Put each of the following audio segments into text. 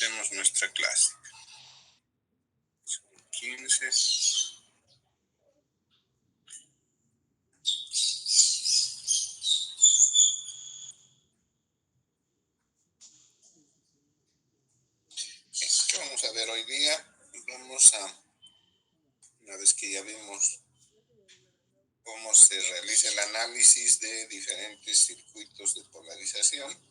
empecemos nuestra clase. Son 15. ¿Qué vamos a ver hoy día? Una vez que ya vimos cómo se realiza el análisis de diferentes circuitos de polarización,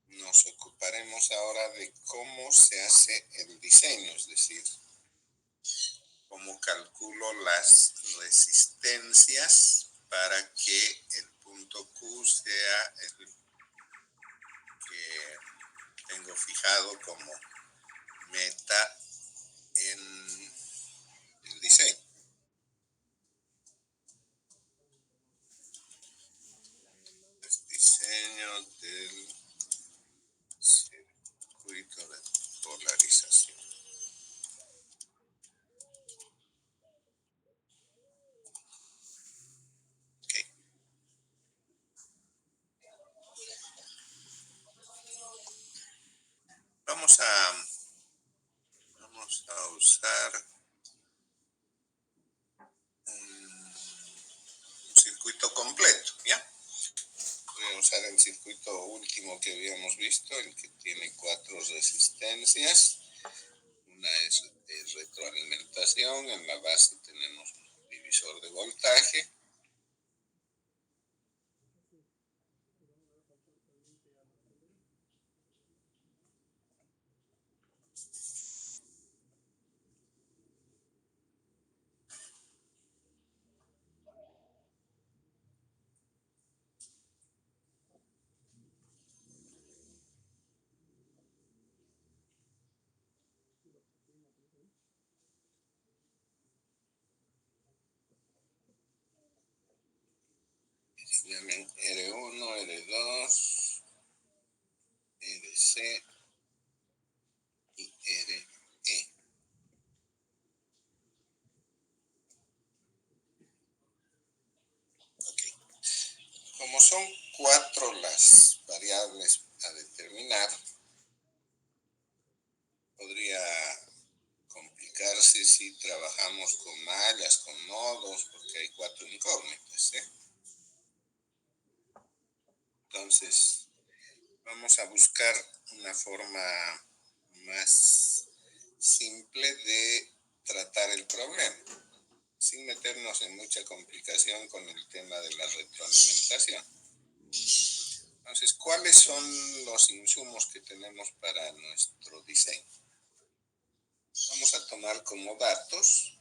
nos ocuparemos ahora de cómo se hace el diseño, es decir, cómo calculo las resistencias para que el punto Q sea el que tengo fijado como meta en el diseño. El diseño del circuito de polarización. Okay. Vamos a usar un circuito completo, ¿ya? Voy a usar el circuito último que habíamos visto, el que tiene 4 resistencias. Una es de retroalimentación, en la base tenemos un divisor de voltaje. Se llaman R1, R2, RC y RE. Okay. Como son 4 las variables a determinar, podría complicarse si trabajamos con mallas, con nodos, porque hay 4 incógnitas, ¿eh? Entonces, vamos a buscar una forma más simple de tratar el problema, sin meternos en mucha complicación con el tema de la retroalimentación. Entonces, ¿cuáles son los insumos que tenemos para nuestro diseño? Vamos a tomar como datos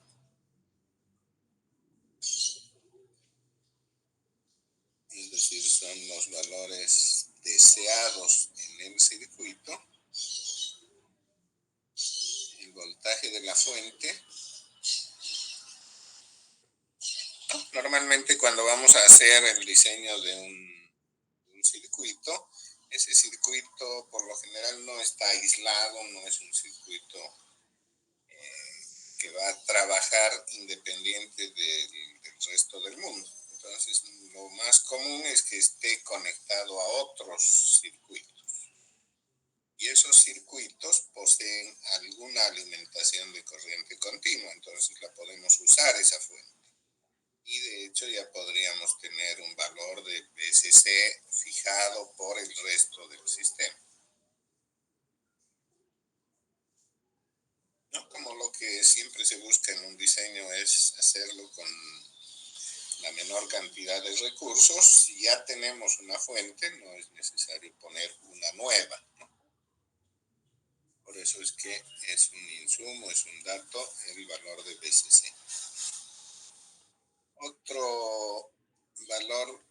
es decir, son los valores deseados en el circuito, el voltaje de la fuente. Normalmente cuando vamos a hacer el diseño de un circuito, ese circuito por lo general no está aislado, no es un circuito que va a trabajar independiente del resto del mundo. Entonces, lo más común es que esté conectado a otros circuitos. Y esos circuitos poseen alguna alimentación de corriente continua, entonces la podemos usar esa fuente. Y de hecho ya podríamos tener un valor de VCC fijado por el resto del sistema. ¿No? Como lo que siempre se busca en un diseño es hacerlo con la menor cantidad de recursos. Si ya tenemos una fuente, no es necesario poner una nueva, ¿no? Por eso es que es un insumo, es un dato, el valor de VCC. Otro valor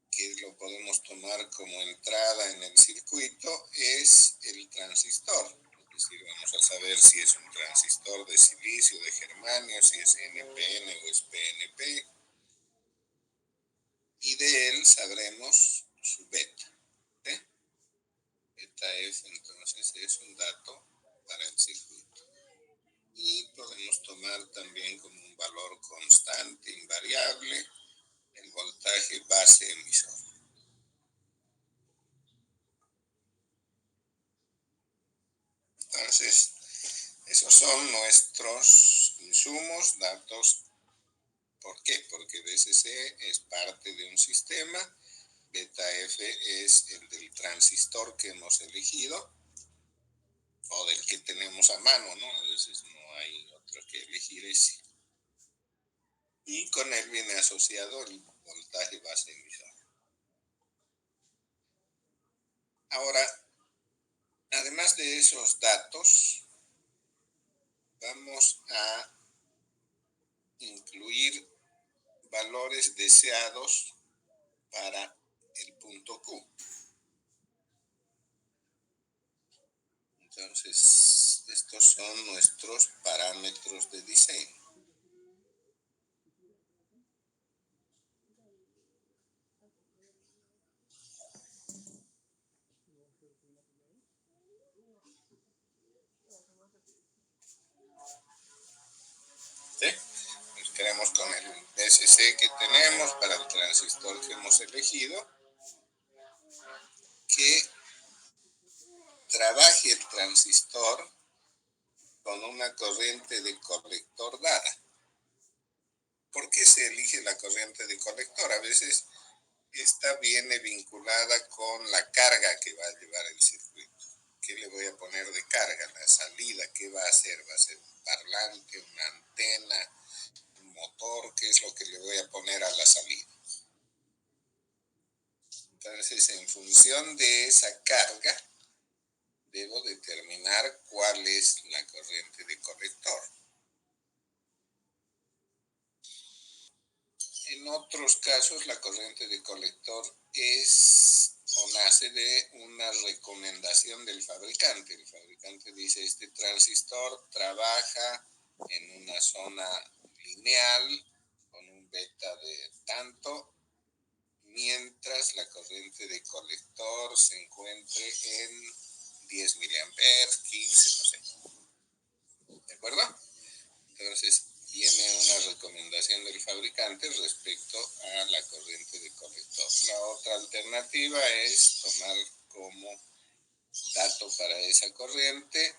que lo podemos tomar como entrada en el circuito es el transistor. Es decir, vamos a saber si es un transistor de silicio, de germanio, si es NPN o es PNP. Y de él sabremos su beta. ¿Sí? Beta F, entonces, es un dato para el circuito. Y podemos tomar también como un valor constante, invariable, el voltaje base emisor. Entonces, esos son nuestros insumos, datos. ¿Por qué? Porque BCC es parte de un sistema, beta F es el del transistor que hemos elegido o del que tenemos a mano, ¿no? A veces no hay otro que elegir ese. Y con él viene asociado el voltaje base emisor. Ahora, además de esos datos, vamos a incluir valores deseados para el punto Q. Entonces, estos son nuestros parámetros de diseño. ¿Sí? Pues queremos con el BCC que tenemos para el transistor que hemos elegido que trabaje el transistor con una corriente de colector dada. ¿Por qué se elige la corriente de colector? A veces esta viene vinculada con la carga que va a llevar el circuito. ¿Qué le voy a poner de carga? La salida, ¿qué va a hacer? ¿Va a ser un parlante, una antena, un motor? ¿Qué es lo que le voy a poner a la salida? Entonces, en función de esa carga, debo determinar cuál es la corriente de colector. En otros casos, la corriente de colector es o nace de una recomendación del fabricante. El fabricante dice, este transistor trabaja en una zona lineal con un beta de tanto, mientras la corriente de colector se encuentre en 10 miliamperes, 15, no sé. ¿De acuerdo? Entonces, viene una recomendación del fabricante respecto a la corriente de colector. La otra alternativa es tomar como dato para esa corriente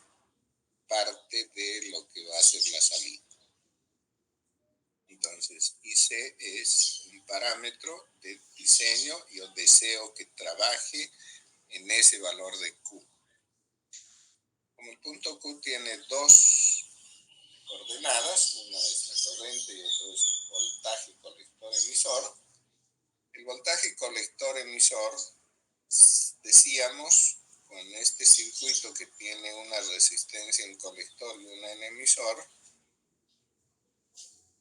parte de lo que va a ser la salida. Entonces, IC es un parámetro de diseño. Yo deseo que trabaje en ese valor de Q. Como el punto Q tiene dos coordenadas, una es la corriente y otra es el voltaje colector emisor. El voltaje colector emisor, decíamos, con este circuito que tiene una resistencia en colector y una en emisor,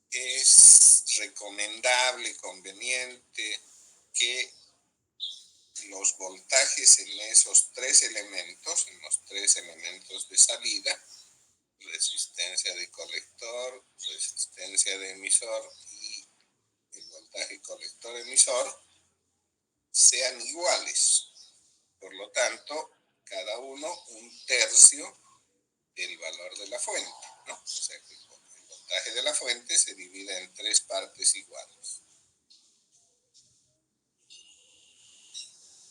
es recomendable, conveniente que los voltajes en esos tres elementos, en los tres elementos de salida, resistencia de colector, resistencia de emisor y el voltaje colector emisor, sean iguales. Por lo tanto, cada uno un tercio del valor de la fuente, ¿no? O sea que el voltaje de la fuente se divide en tres partes iguales.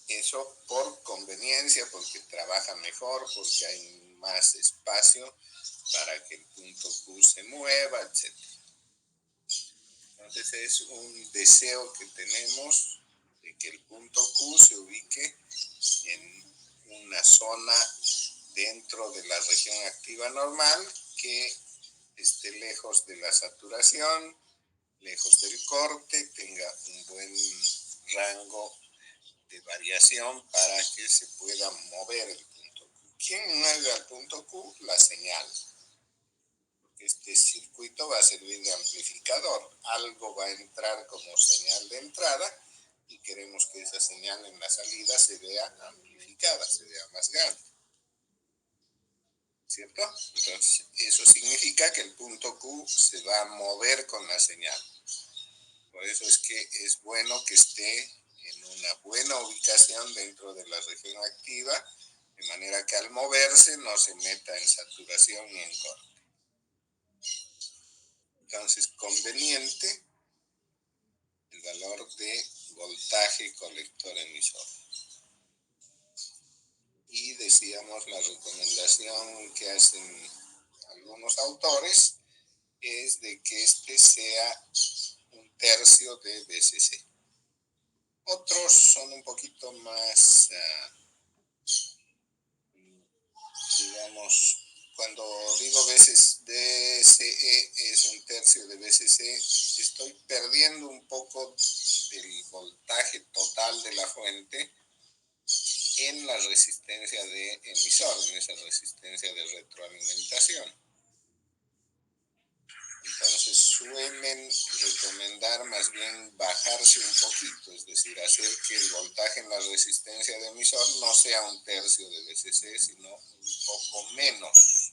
Eso por conveniencia, porque trabaja mejor, porque hay más espacio para que el punto Q se mueva, etc. Entonces es un deseo que tenemos de que el punto Q se ubique en una zona dentro de la región activa normal que esté lejos de la saturación, lejos del corte, tenga un buen rango de variación para que se pueda mover el punto Q. ¿Quién mueve al punto Q? La señal. Este circuito va a servir de amplificador. Algo va a entrar como señal de entrada y queremos que esa señal en la salida se vea amplificada, se vea más grande. ¿Cierto? Entonces, eso significa que el punto Q se va a mover con la señal. Por eso es que es bueno que esté en una buena ubicación dentro de la región activa, de manera que al moverse no se meta en saturación ni en corte. Entonces, conveniente el valor de voltaje colector emisor. Y decir decíamos, la recomendación que hacen algunos autores es de que este sea 1/3 de BCC. Otros son un poquito más, digamos, cuando digo veces DCE es 1/3 de BCC, estoy perdiendo un poco del voltaje total de la fuente en la resistencia de emisor, en esa resistencia de retroalimentación. Entonces suelen recomendar más bien bajarse un poquito, es decir, hacer que el voltaje en la resistencia de emisor no sea 1/3 de BCC, sino un poco menos.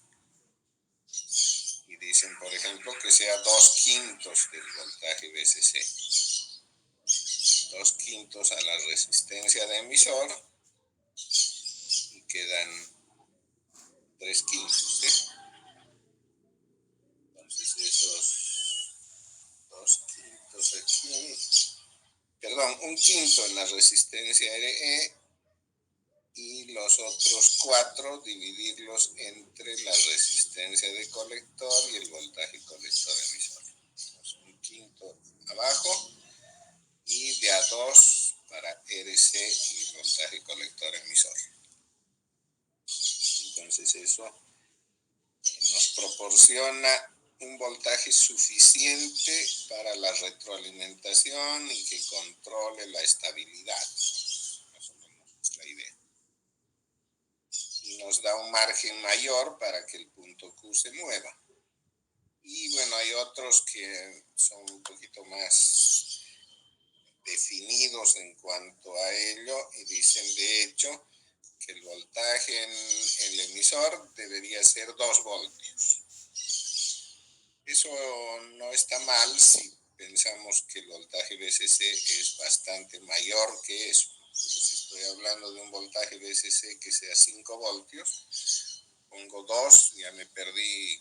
Y dicen, por ejemplo, que sea 2/5 del voltaje BCC. 2/5 a la resistencia de emisor y quedan 3/5, ¿sí? Entonces esos 2/5 aquí, perdón, 1/5 en la resistencia RE y los otros 4 dividirlos entre la resistencia de colector y el voltaje colector emisor. Entonces, 1/5 abajo y de a 2 para RC y voltaje colector emisor. Entonces eso nos proporciona un voltaje suficiente para la retroalimentación y que controle la estabilidad. Más o menos es la idea. Y nos da un margen mayor para que el punto Q se mueva. Y bueno, hay otros que son un poquito más definidos en cuanto a ello y dicen de hecho que el voltaje en el emisor debería ser 2 voltios. Eso no está mal si pensamos que el voltaje BCC es bastante mayor que eso. Pero si estoy hablando de un voltaje BCC que sea 5 voltios, pongo 2, ya me perdí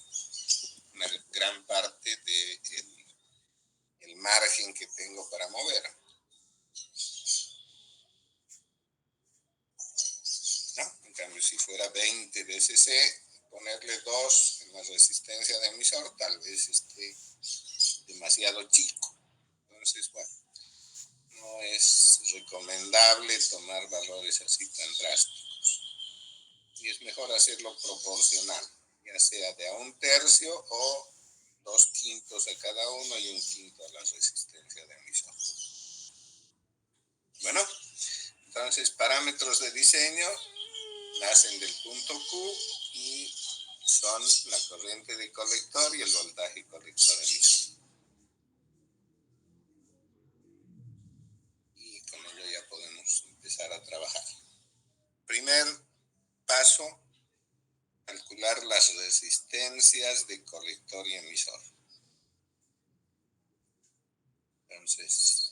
una gran parte del margen que tengo para mover. ¿No? En cambio, si fuera 20 BCC, ponerle 2 en la resistencia de emisor tal vez esté demasiado chico. Entonces, bueno, no es recomendable tomar valores así tan drásticos. Y es mejor hacerlo proporcional, ya sea de a 1/3 o 2/5 a cada uno y 1/5 a la resistencia de emisor. Bueno, entonces parámetros de diseño nacen del punto Q y son la corriente de colector y el voltaje colector emisor. Y con ello ya podemos empezar a trabajar. Primer paso, calcular las resistencias de colector y emisor. Entonces,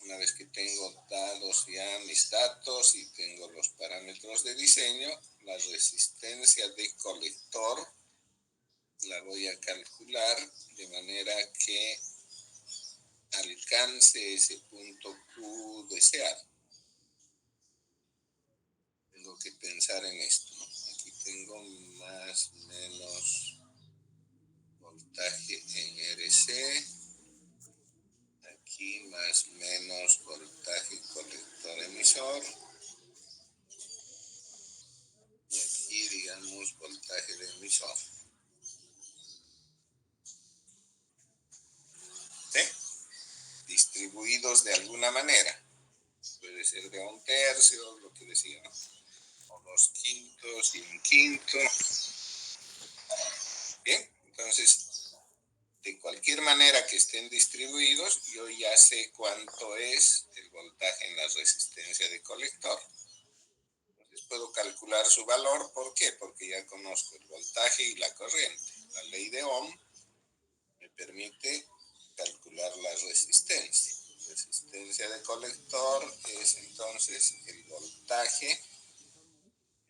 una vez que tengo dados ya mis datos y tengo los parámetros de diseño, la resistencia de colector la voy a calcular de manera que alcance ese punto Q deseado. Tengo que pensar en esto, ¿no? Aquí tengo más o menos voltaje en RC, aquí más o menos voltaje colector emisor y aquí digamos voltaje de emisor. ¿Sí? Distribuidos de alguna manera. Puede ser de 1/3, lo que decíamos, o 2/5 y 1/5. Bien, entonces, de cualquier manera que estén distribuidos, yo ya sé cuánto es el voltaje en la resistencia de colector. Entonces puedo calcular su valor. ¿Por qué? Porque ya conozco el voltaje y la corriente. La ley de Ohm me permite calcular la resistencia. Resistencia de colector es entonces el voltaje,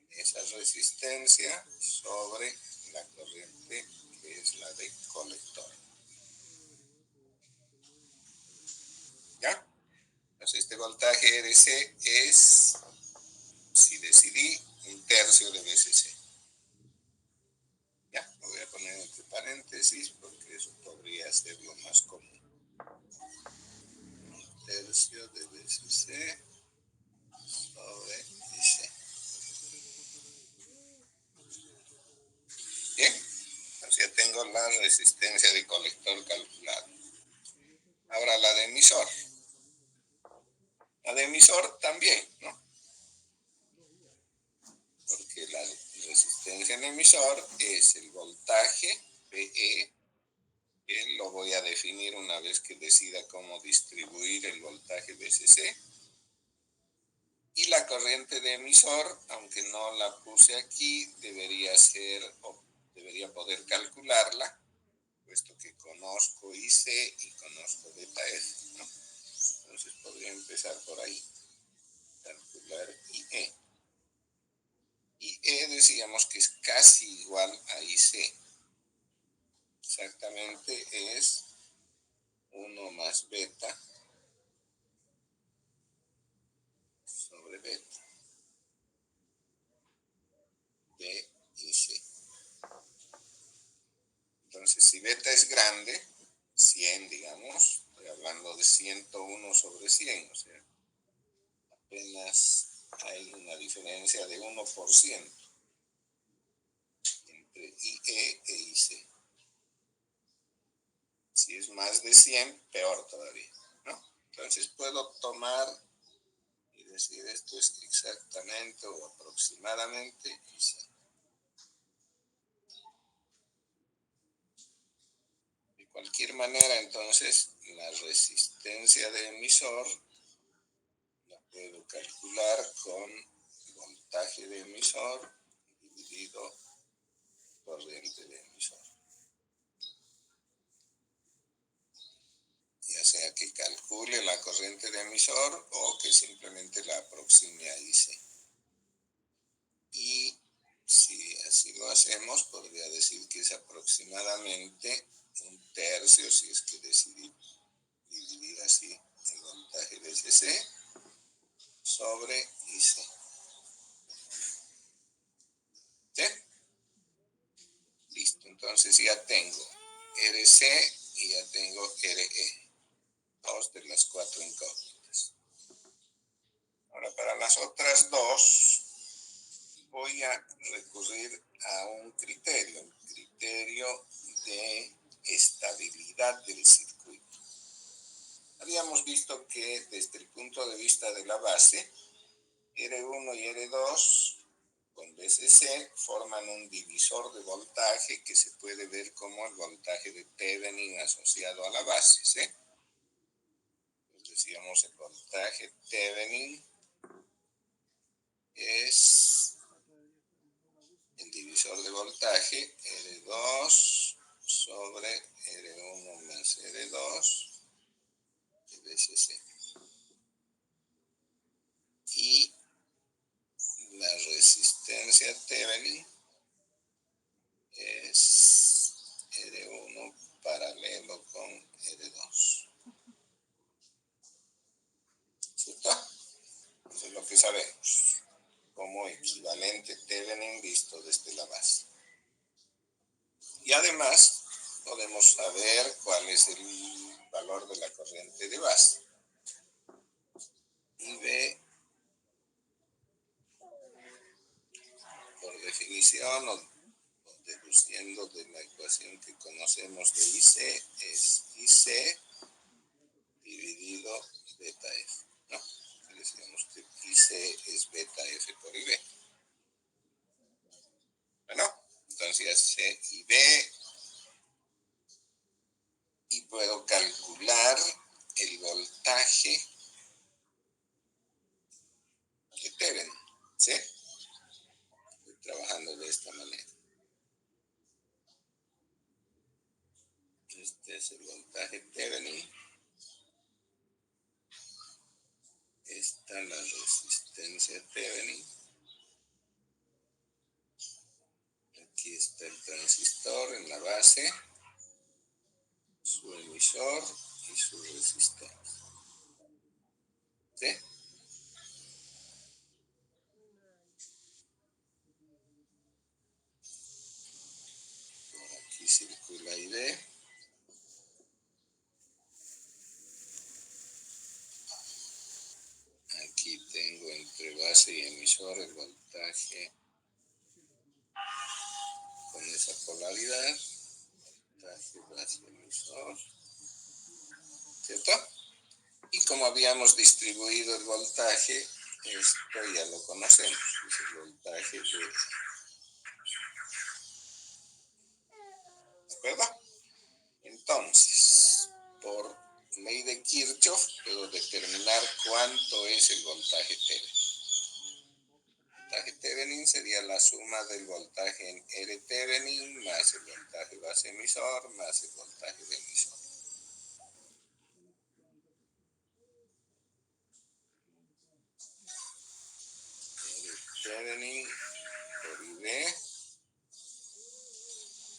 esa resistencia, sobre la corriente que es la de colector. ¿Ya? Entonces este voltaje RC es, si decidí, 1/3 tercio de VCC. Ya, lo voy a poner entre paréntesis porque eso podría ser lo más común. Un tercio de VCC sobre IC. Bien, entonces ya tengo la resistencia de colector calculada. Ahora la de emisor. La de emisor también, ¿no? Porque la resistencia en emisor es el voltaje PE, que lo voy a definir una vez que decida cómo distribuir el voltaje VCC. Y la corriente de emisor, aunque no la puse aquí, debería poder calcularla, puesto que conozco IC y conozco beta F, ¿no? Entonces podría empezar por ahí, calcular IE. IE decíamos que es casi igual a IC. Exactamente es 1 más beta sobre beta de IC. Entonces, si beta es grande, 100, digamos, estoy hablando de 101 sobre 100, o sea, apenas hay una diferencia de 1% entre IE e IC. Si es más de 100, peor todavía, ¿no? Entonces puedo tomar y decir esto es exactamente o aproximadamente IC. De cualquier manera, entonces, la resistencia de emisor la puedo calcular con voltaje de emisor dividido corriente de emisor. Ya sea que calcule la corriente de emisor o que simplemente la aproxime a IC. Y si así lo hacemos, podría decir que es aproximadamente un tercio, si es que decidí dividir así el voltaje de VCC sobre IC. ¿Sí? Listo, entonces ya tengo RC y ya tengo RE, dos de las 4 incógnitas. Ahora para las otras dos voy a recurrir a un criterio de estabilidad del circuito. Habíamos visto que desde el punto de vista de la base, R1 y R2 con VCC forman un divisor de voltaje que se puede ver como el voltaje de Thevenin asociado a la base, ¿sí? Pues decíamos el voltaje Thevenin es el divisor de voltaje R2 sobre R1 más R2 de VCC. Y la resistencia Thevenin es R1 paralelo con R2. ¿Cierto? Eso es lo que sabemos como equivalente Thevenin visto desde la base. Y además podemos saber cuál es el valor de la corriente de base. IB, por definición o deduciendo de la ecuación que conocemos de IC, es IC dividido beta F, ¿no? Decíamos que IC es beta F por IB. Bueno, entonces ya sé IB y puedo calcular el voltaje de Thevenin, ¿sí? Estoy trabajando de esta manera. Este es el voltaje Thevenin. Esta es la resistencia Thevenin. Aquí está el transistor en la base, su emisor y su resistencia. ¿Sí? aquí circula ID. Aquí tengo entre base y emisor el voltaje con esa polaridad. Voltaje, base, emisor. ¿Cierto? Y como habíamos distribuido el voltaje, esto ya lo conocemos. Es el voltaje de... ¿De acuerdo? Entonces, por ley de Kirchhoff, puedo determinar cuánto es el voltaje Thevenin. El voltaje Thevenin sería la suma del voltaje en R Thevenin más el voltaje base emisor más el voltaje de emisor. R Thevenin por ID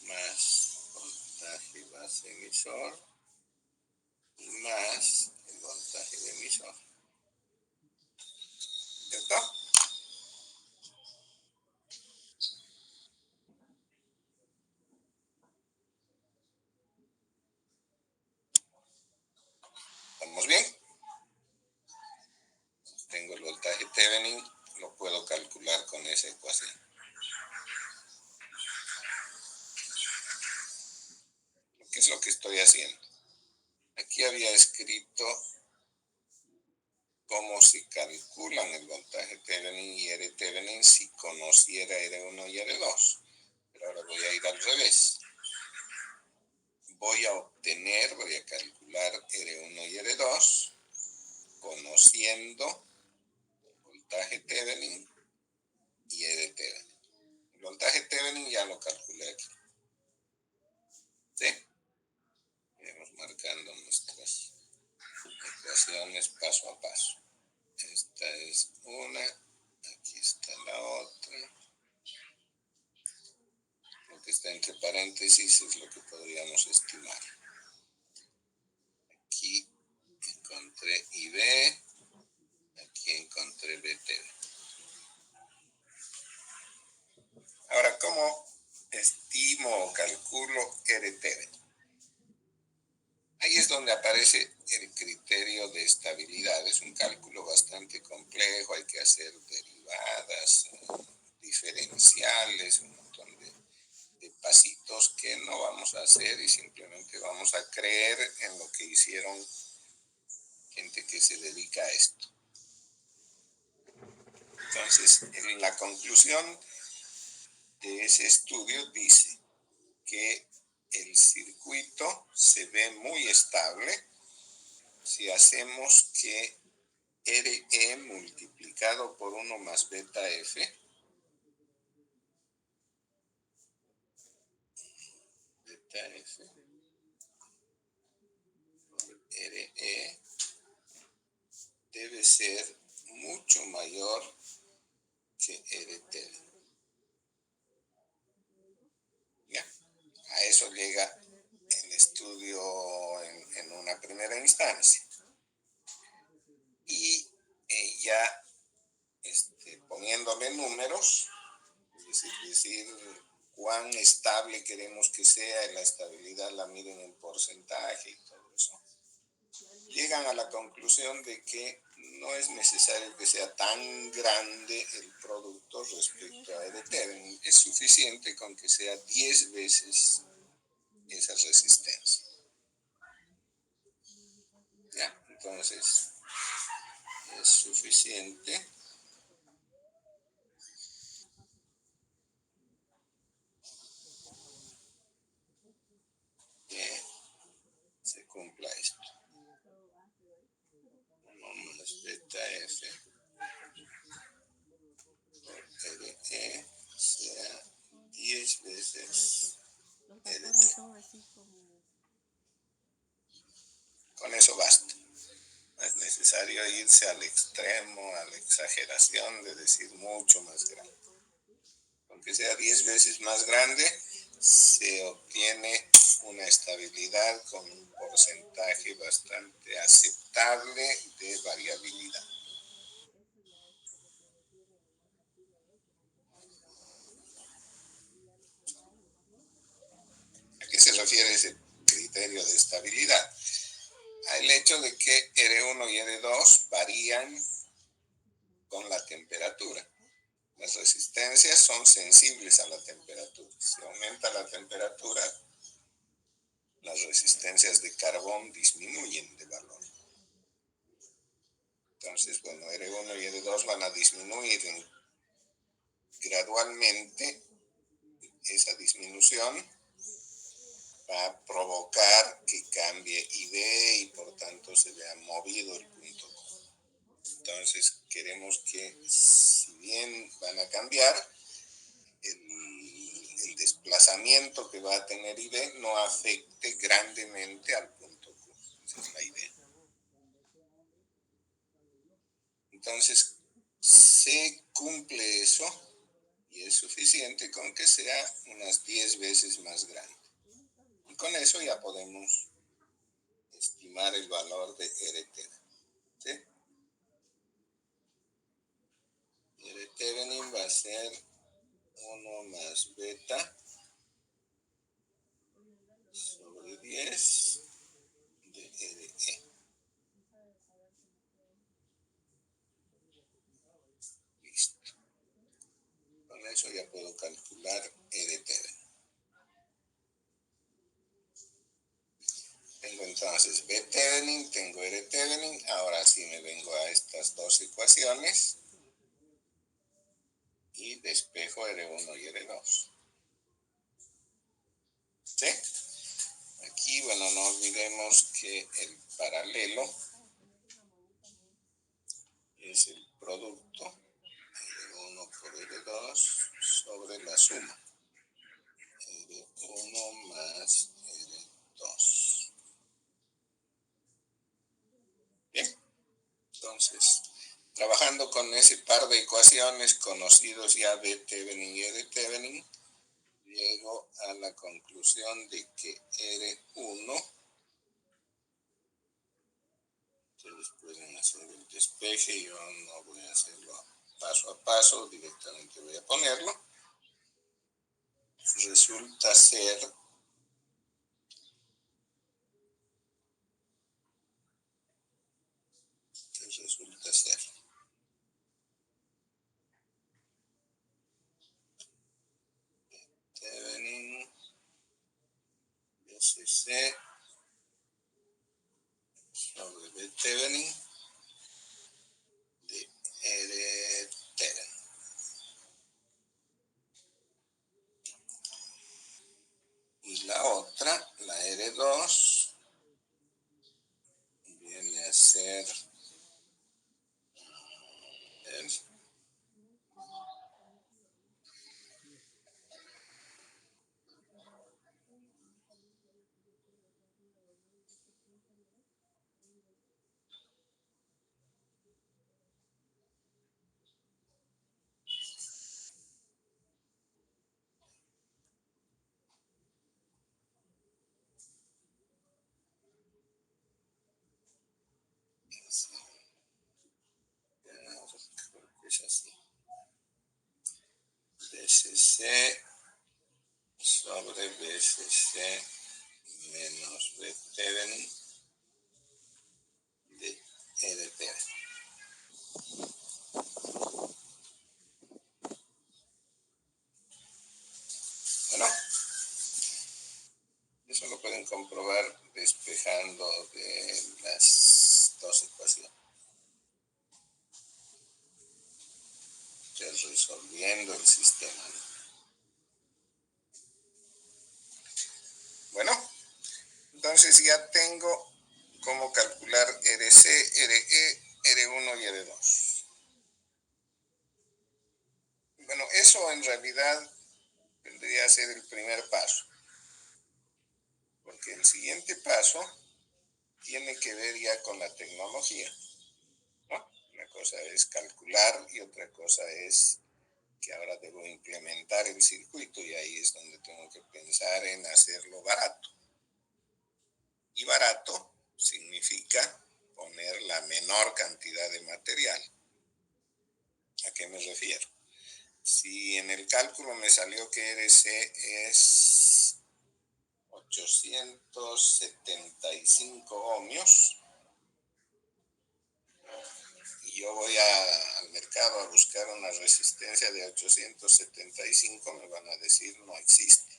más voltaje base emisor más el voltaje de emisor. ¿Cierto? ¿Estamos bien? Tengo el voltaje Thevenin, lo puedo calcular con esa ecuación. ¿Qué es lo que estoy haciendo? Aquí había escrito cómo se calculan el voltaje Thevenin y R Thevenin si conociera R1 y R2. Pero ahora voy a ir al revés. Voy a calcular R1 y R2 conociendo el voltaje Thevenin y R Thevenin. El voltaje Thevenin ya lo calculé aquí. ¿Sí? Iremos marcando nuestras ecuaciones paso a paso. Esta es una, aquí está la otra. Lo que está entre paréntesis es lo que podríamos estimar. Aquí encontré IB, aquí encontré BTV. Ahora, ¿cómo estimo o calculo RTV? Ahí es donde aparece el criterio de estabilidad. Es un cálculo bastante complejo, hay que hacer derivadas, diferenciales, un montón de pasitos que no vamos a hacer y simplemente vamos a creer en lo que hicieron gente que se dedica a esto. Entonces, en la conclusión de ese estudio dice que el circuito se ve muy estable si hacemos que RE multiplicado por 1 más beta F, por RE debe ser mucho mayor que RT. ¿Ya? A eso llega el estudio en una primera instancia. Y ya poniéndole números, es decir, cuán estable queremos que sea, la estabilidad la miden en porcentaje y todo eso, llegan a la conclusión de que no es necesario que sea tan grande el producto respecto a EDT. Es suficiente con que sea 10 veces esa resistencia. ¿Ya? Entonces, es suficiente que se cumpla esto. 1 más beta F por EDE sea 10 veces EDT. Con eso basta. No es necesario irse al extremo, a la exageración de decir mucho más grande. Aunque sea 10 veces más grande, se obtiene una estabilidad con un porcentaje bastante aceptable de variabilidad. refiere a ese criterio de estabilidad, al hecho de que R1 y R2 varían con la temperatura. Las resistencias son sensibles a la temperatura. Si aumenta la temperatura, las resistencias de carbón disminuyen de valor. Entonces, bueno, R1 y R2 van a disminuir gradualmente. Esa disminución va a provocar que cambie ID y por tanto se vea movido el punto Q. Entonces, queremos que, si bien van a cambiar, el desplazamiento que va a tener ID no afecte grandemente al punto Q. Esa es la idea. Entonces, se cumple eso y es suficiente con que sea unas 10 veces más grande. Y con eso ya podemos estimar el valor de RT. ¿Sí? RT va a ser 1 más beta sobre 10 de RE. Listo. Con eso ya puedo calcular RT. Tengo entonces B Thevenin, tengo R Thevenin. Ahora sí me vengo a estas dos ecuaciones y despejo R1 y R2. ¿Sí? Aquí, bueno, no olvidemos que el paralelo es el producto R1 por R2 sobre la suma R1 más R2. Bien, entonces, trabajando con ese par de ecuaciones conocidos ya B Thevenin y R Thevenin, llego a la conclusión de que R1, ustedes pueden hacer el despeje, yo no voy a hacerlo paso a paso, directamente voy a ponerlo, resulta ser Thevenin SC sobre B Thevenin de R Thevenin. Y la otra, la R2, viene a ser es así. BCC sobre BCC menos B Thevenin de R Thevenin. Bueno, eso lo pueden comprobar despejando de las dos ecuaciones. Resolviendo el sistema. Bueno, entonces ya tengo cómo calcular RC, RE, R1 y R2. Bueno, eso en realidad vendría a ser el primer paso, porque el siguiente paso tiene que ver ya con la tecnología, ¿no? Una cosa es calcular y otra cosa es que ahora debo implementar el circuito y ahí es donde tengo que pensar en hacerlo barato. Y barato significa poner la menor cantidad de material. ¿A qué me refiero? Si en el cálculo me salió que RC es 875 ohmios, y yo voy al mercado a buscar una resistencia de 875, me van a decir no existe.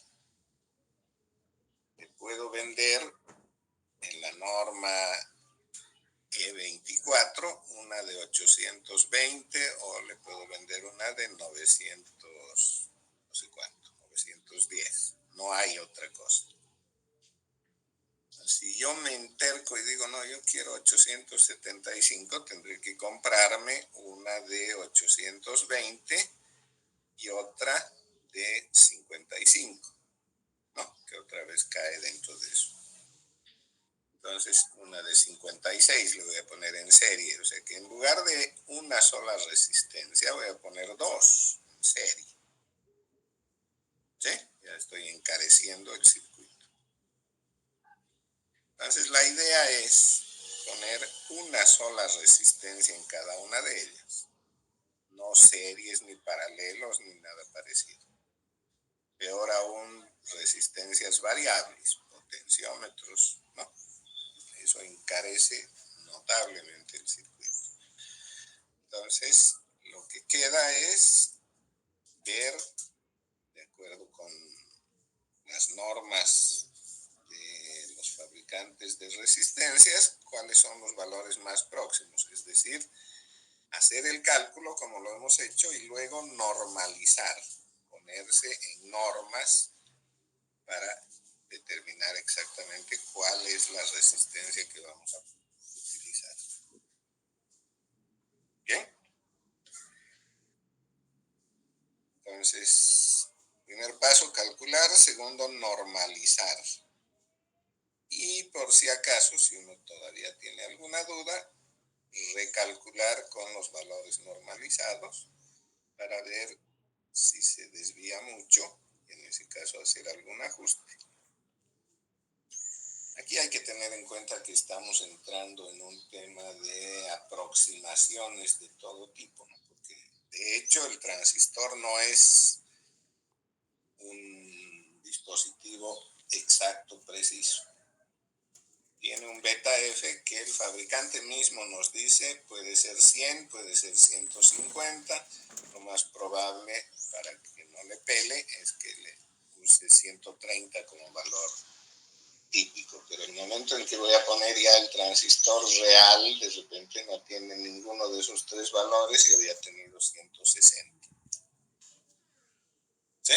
Le puedo vender en la norma E24 una de 820, o le puedo vender una de 900, no sé cuánto, 910. No hay otra cosa. Si yo me interco y digo, no, yo quiero 875, tendré que comprarme una de 820 y otra de 55, ¿no? Que otra vez cae dentro de eso. Entonces, una de 56 le voy a poner en serie. O sea que en lugar de una sola resistencia, voy a poner dos en serie. ¿Sí? Ya estoy encareciendo el circuito. Entonces, la idea es poner una sola resistencia en cada una de ellas. No series, ni paralelos, ni nada parecido. Peor aún, resistencias variables, potenciómetros, ¿no? Eso encarece notablemente el circuito. Entonces, lo que queda es ver, de acuerdo con las normas de los fabricantes de resistencias, cuáles son los valores más próximos. Es decir, hacer el cálculo como lo hemos hecho y luego normalizar, ponerse en normas para determinar exactamente cuál es la resistencia que vamos a utilizar. ¿Bien? Entonces, primer paso, calcular. Segundo, normalizar. Y por si acaso, si uno todavía tiene alguna duda, recalcular con los valores normalizados para ver si se desvía mucho, y en ese caso hacer algún ajuste. Aquí hay que tener en cuenta que estamos entrando en un tema de aproximaciones de todo tipo, ¿no? Porque de hecho el transistor no es un dispositivo exacto, preciso. Tiene un beta F que el fabricante mismo nos dice puede ser 100, puede ser 150. Lo más probable, para que no le pele, es que le use 130 como valor típico. Pero el momento en que voy a poner ya el transistor real, de repente no tiene ninguno de esos tres valores y había tenido 160. ¿Sí?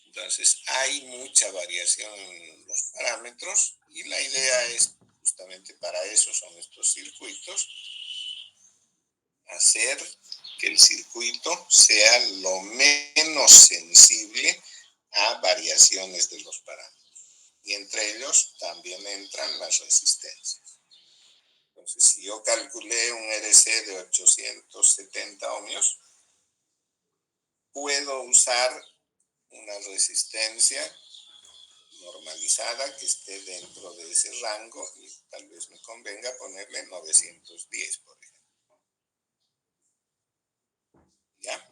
Entonces hay mucha variación en los parámetros y la idea es, justamente para eso son estos circuitos, hacer que el circuito sea lo menos sensible a variaciones de los parámetros. Y entre ellos también entran las resistencias. Entonces, si yo calculé un RC de 870 ohmios, puedo usar una resistencia normalizada que esté dentro de ese rango y tal vez me convenga ponerle 910, por ejemplo. ¿Ya?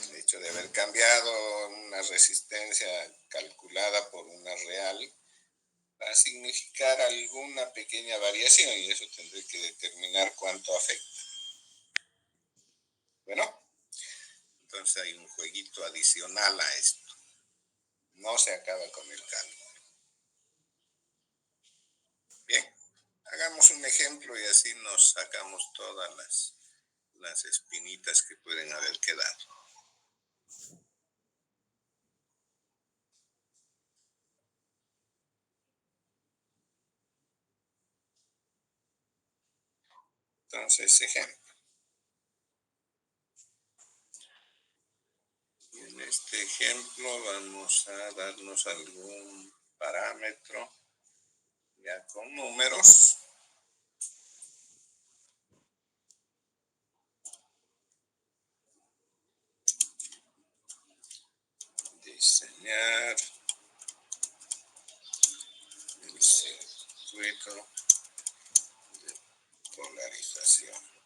El hecho de haber cambiado una resistencia calculada por una real va a significar alguna pequeña variación y eso tendré que determinar cuánto afecta. Bueno, entonces hay un jueguito adicional a esto. No se acaba con el cálculo. Bien, hagamos un ejemplo y así nos sacamos todas las espinitas que pueden haber quedado. Entonces, ejemplo. En este ejemplo vamos a darnos algún parámetro ya con números. Diseñar el circuito de polarización.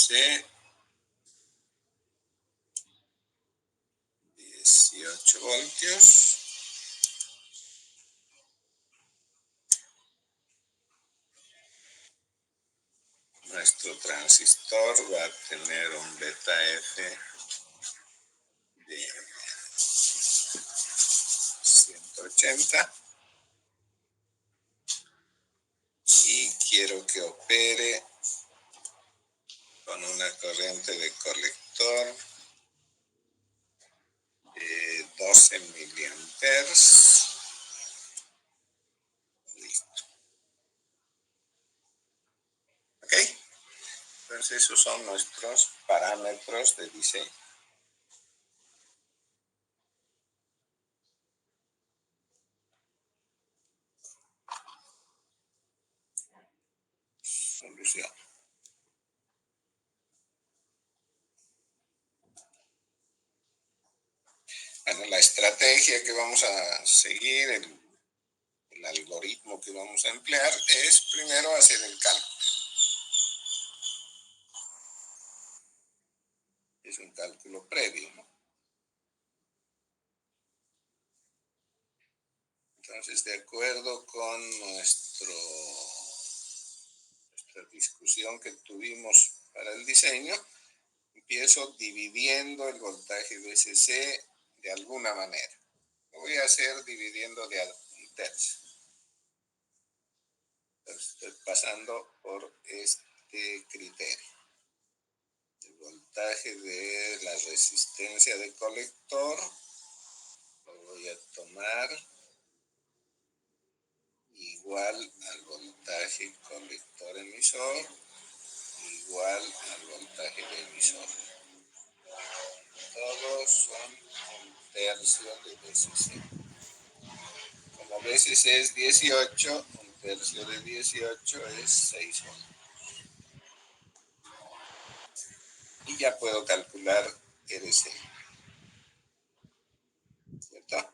DC, 18 voltios. Nuestro transistor va a tener un beta F de 180 y quiero que opere con una corriente de colector de 12 miliamperes. Listo. ¿Ok? Entonces esos son nuestros parámetros de diseño. Solución. Bueno, la estrategia que vamos a seguir, el algoritmo que vamos a emplear es primero hacer el cálculo. Es un cálculo previo, ¿no? Entonces, de acuerdo con nuestra discusión que tuvimos para el diseño, empiezo dividiendo el voltaje VCC de alguna manera. Lo voy a hacer dividiendo de un tercio. Entonces, estoy pasando por este criterio. El voltaje de la resistencia de colector lo voy a tomar igual al voltaje colector emisor igual al voltaje de emisor. Todos son un tercio de VCC. Como VCC es 18, un tercio de 18 es 6 voltios. Y ya puedo calcular RC. ¿Cierto?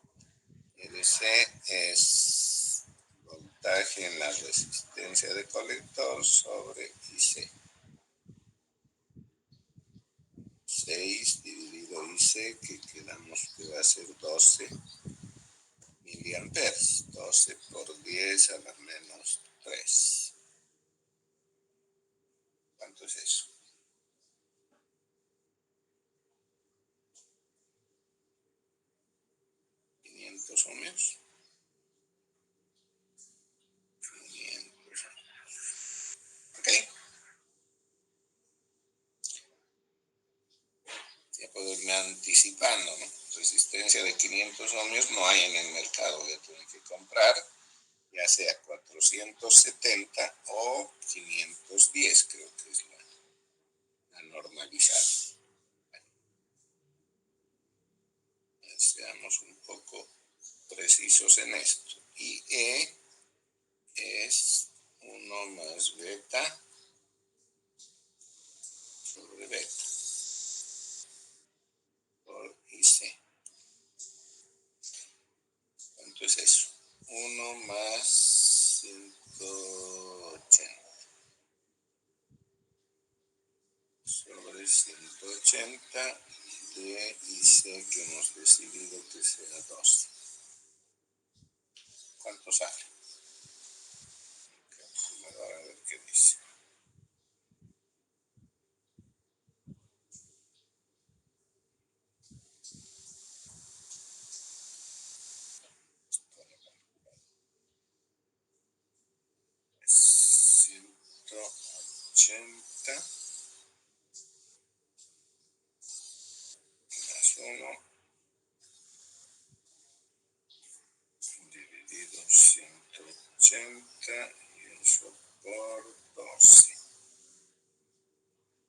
RC es voltaje en la resistencia de colector sobre IC. 6 dividido IC, que quedamos que va a ser 12 miliamperes. 12 por 10 a la menos 3. ¿Cuánto es eso? 500 ohmios. 500 ohmios. ¿Ok? Ya puedo irme anticipando, ¿no? Resistencia de 500 ohmios no hay en el mercado. Voy a tener que comprar ya sea 470 o 510, creo que es la normalizada. Bueno, seamos un poco precisos en esto. Y E es 1 más beta sobre beta por IC. ¿Cuánto es eso? 1 más 180 sobre 180 de IC que hemos decidido que sea 12. ¿Cuánto sale? Calculadora, a ver qué dice. Es 180 más 1 dividido 180 y eso por 12.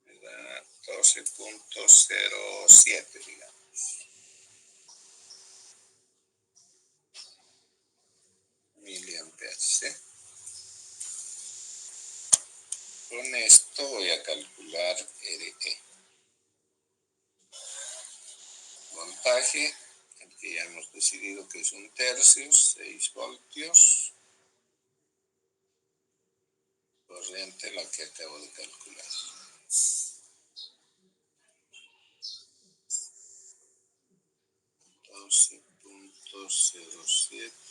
Me da 12.07, digamos. Miliamperes, ¿sí? Con esto voy a calcular RE. Voltaje, el que ya hemos decidido que es un tercio, 6 voltios. Corriente, la que acabo de calcular.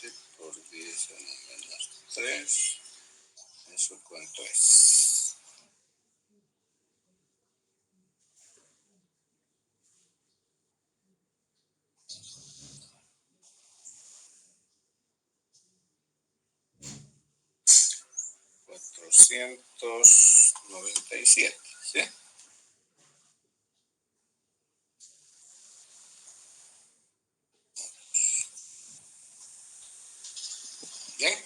7 por 10 a la menos 3. ¿Eso cuánto es? $497, ¿sí? Bien,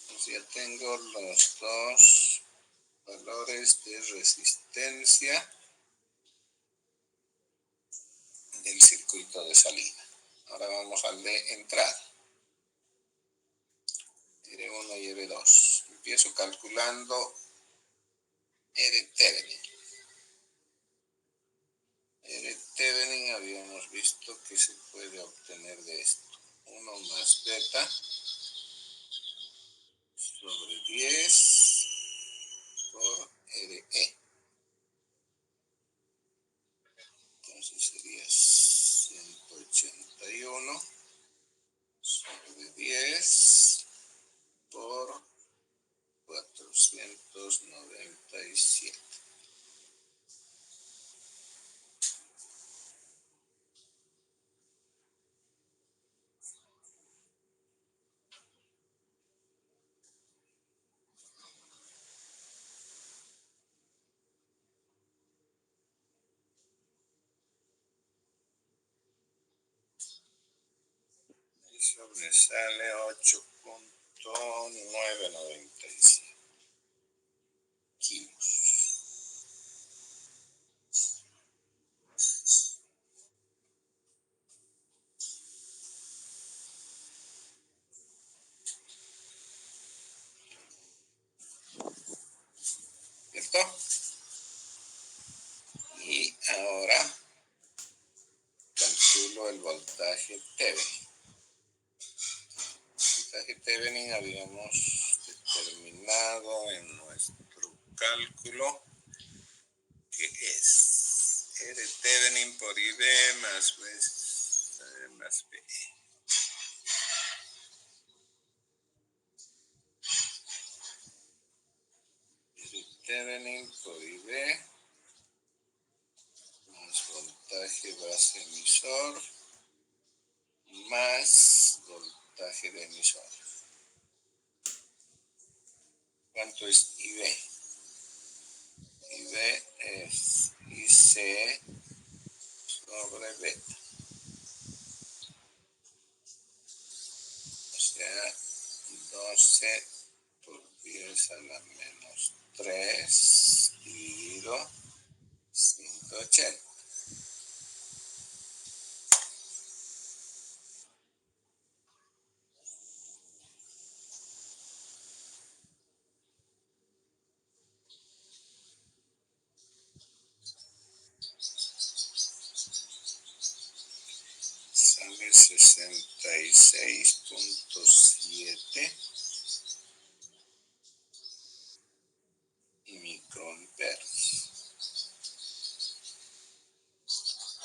pues ya tengo los dos valores de resistencia del circuito de salida. Ahora vamos al de entrada. R1 y R2. Empiezo calculando R Thevenin. R Thevenin habíamos visto que se puede obtener de esto. 1 más beta sobre 10 por RE. Entonces sería 181 sobre 10 por 497. Eso me sale 8.997 kilos. ¿Cierto? Y ahora calculo el voltaje Thevenin. El voltaje Thevenin habíamos determinado en nuestro cálculo que es R Thevenin por IB más B más B. R Thevenin por IB más voltaje base emisor más voltaje de emisor. ¿Cuánto es IB? IB es IC sobre beta. O sea, 12 por 10 a la menos 3 dividido 180. Sale 66.7 microamperes.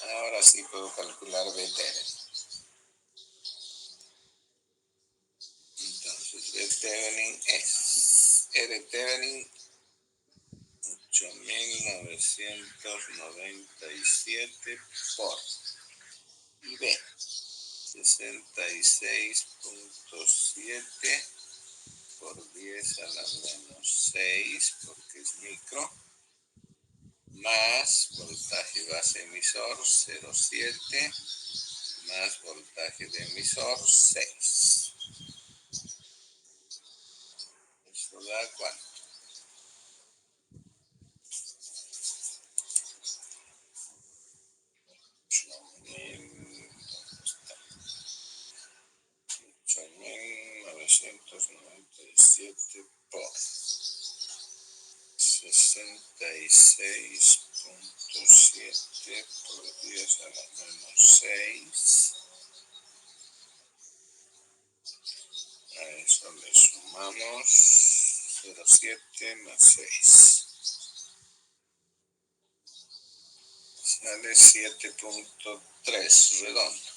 Ahora sí puedo calcular B Thevenin. Entonces B Thevenin es R Thevenin 8.997 por IB 66.7 por 10 a la menos 6 porque es micro, más voltaje base emisor 0,7 más voltaje de emisor 6. ¿Eso da cuánto? 8.997 por 66.7 por 10 a la menos 6. A eso le sumamos 0,7 más 6. Sale 7.3 redondo.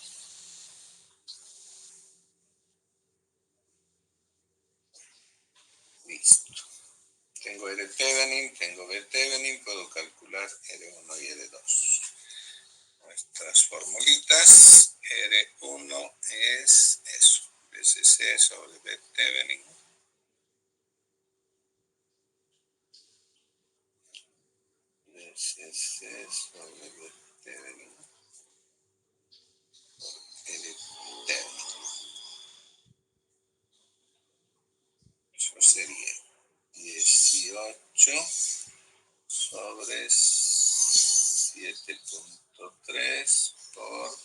tengo R Thevenin, tengo B Thevenin, puedo calcular R1 y R2. Nuestras formulitas, R1 es eso, BCC sobre B Thevenin. BCC sobre B Thevenin. R Thevenin. Eso sería 18 sobre 7.3 por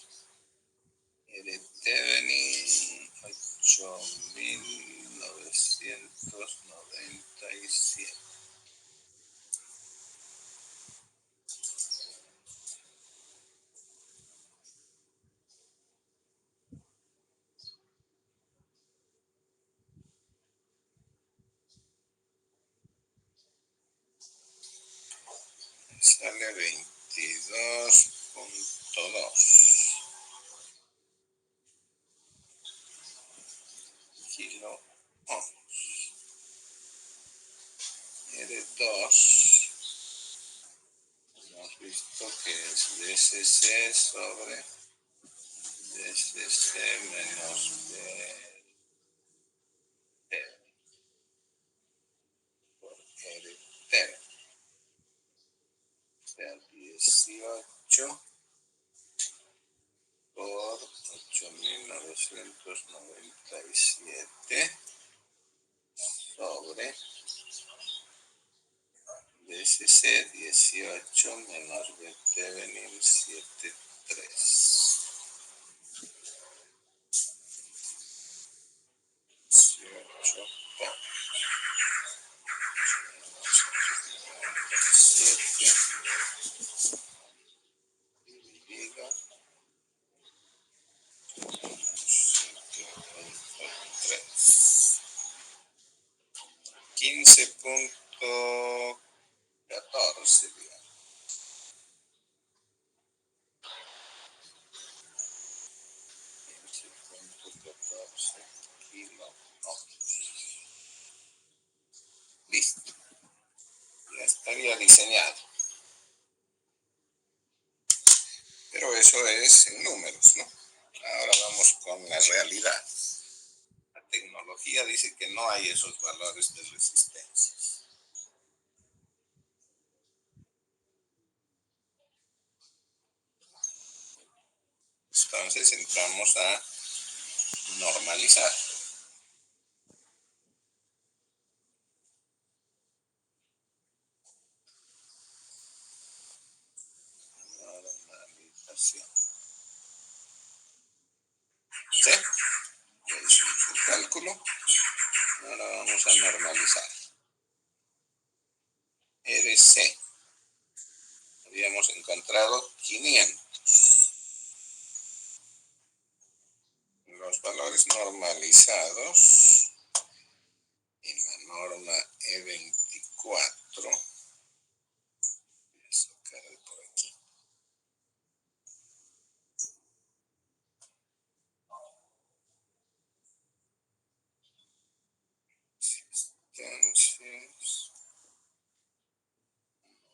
R Thevenin 8.997. Sale 22.2 kilo ohms. R2 hemos visto que es DCC sobre DCC menos B por R Thevenin. O sea, 18 por 8.997 sobre DCC 18 menos B Thevenin 7.3. 18 por 7 dividido 7.3. 15.14, digamos. 15.14 kilo ohms. Listo. Ya estaría diseñado. Pero eso es en números, ¿no? Ahora vamos con la realidad. La tecnología dice que no hay esos valores de resistencias. Entonces entramos a normalizar. Normalización. ¿Sí? Ya hicimos el cálculo. Ahora vamos a normalizar. RC. Habíamos encontrado 500. Los valores normalizados en la norma E24. Voy a sacar de por aquí. Resistencias.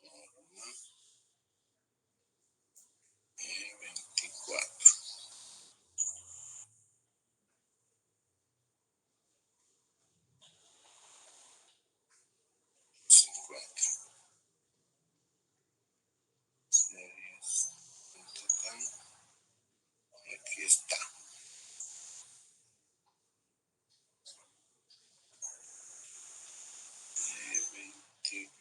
Norma E24. 50. Series. Aquí está. E24.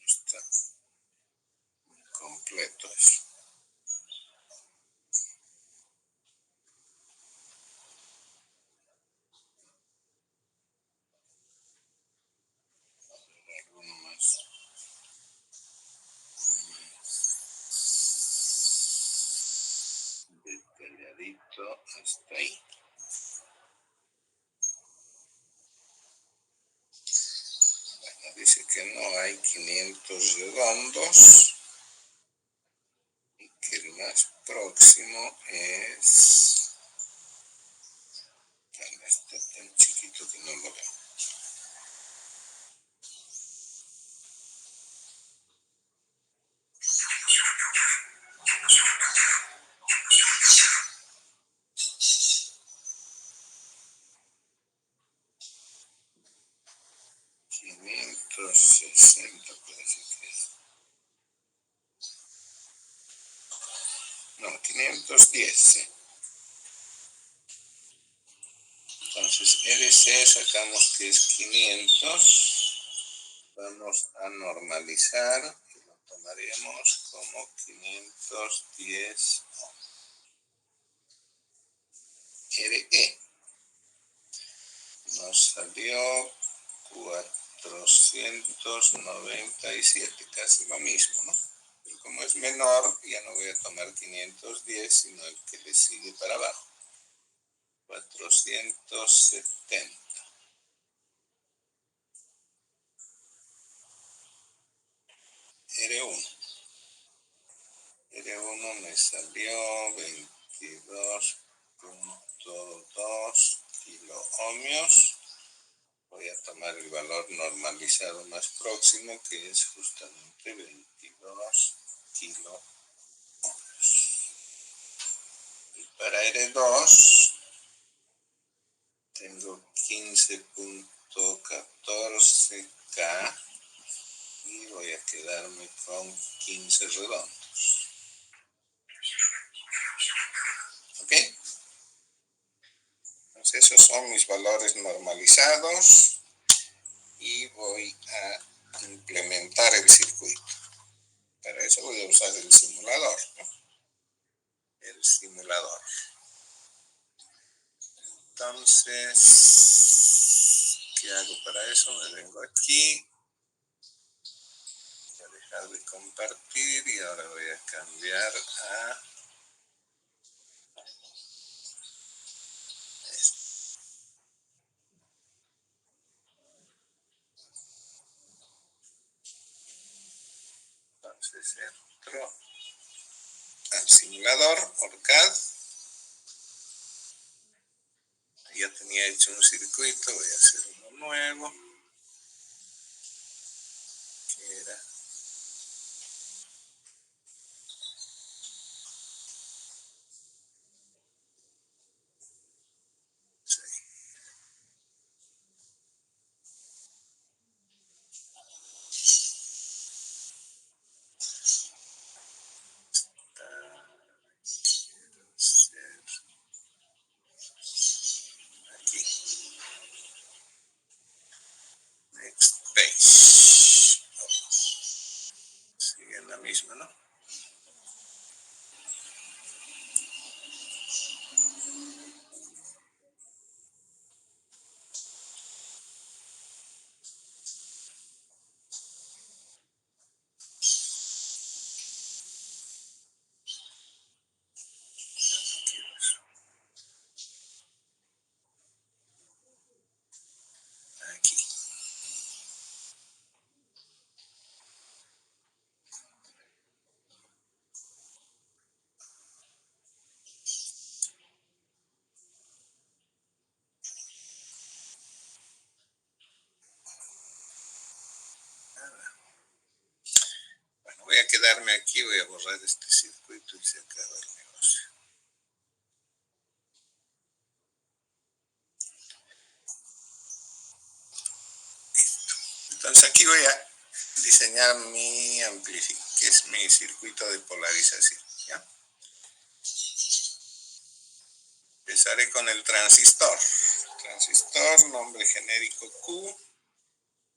Está completo eso. Alguno más. Detalladito hasta ahí. Bueno, dice que no hay 500 redondos y que más próximo es... Está tan chiquito que no lo veo. $560 parece que es. No, 510, sí. Entonces, RC sacamos que es 500. Vamos a normalizar y lo tomaremos como 510 RE. Nos salió 497, casi lo mismo, ¿no? Pero como es menor, ya no voy a tomar 510, sino el que le sigue para abajo. 470. R1. R1 me salió 22.2 kiloohmios. Voy a tomar el valor normalizado más próximo, que es justamente 22 kiloohmios. Y para R2 tengo 15.14K y voy a quedarme con 15 redondos. ¿Ok? Entonces esos son mis valores normalizados y voy a implementar el circuito. Para eso voy a usar el simulador, ¿no? El simulador. Entonces, ¿qué hago para eso? Me vengo aquí, voy a dejar de compartir y ahora voy a cambiar a esto. Entonces entro al simulador OrCAD. Ya tenía hecho un circuito, voy a hacer uno nuevo, que era aquí, next page. Sigue en la misma, ¿no? Aquí. Bueno, voy a quedarme aquí, voy a borrar este circuito y se acaba el negocio. Entonces aquí voy a diseñar mi amplificador, que es mi circuito de polarización, ¿ya? Empezaré con el transistor. Transistor, nombre genérico Q.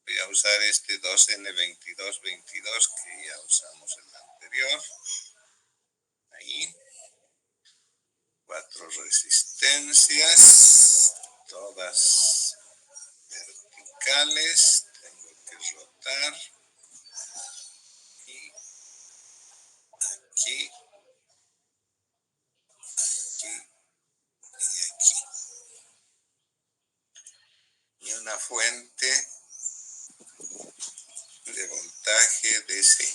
Voy a usar este 2N2222 que ya usamos en el anterior. Ahí. 4 resistencias, todas verticales. Tengo que rotar. Y aquí. Aquí. Y aquí. Y una fuente de voltaje DC.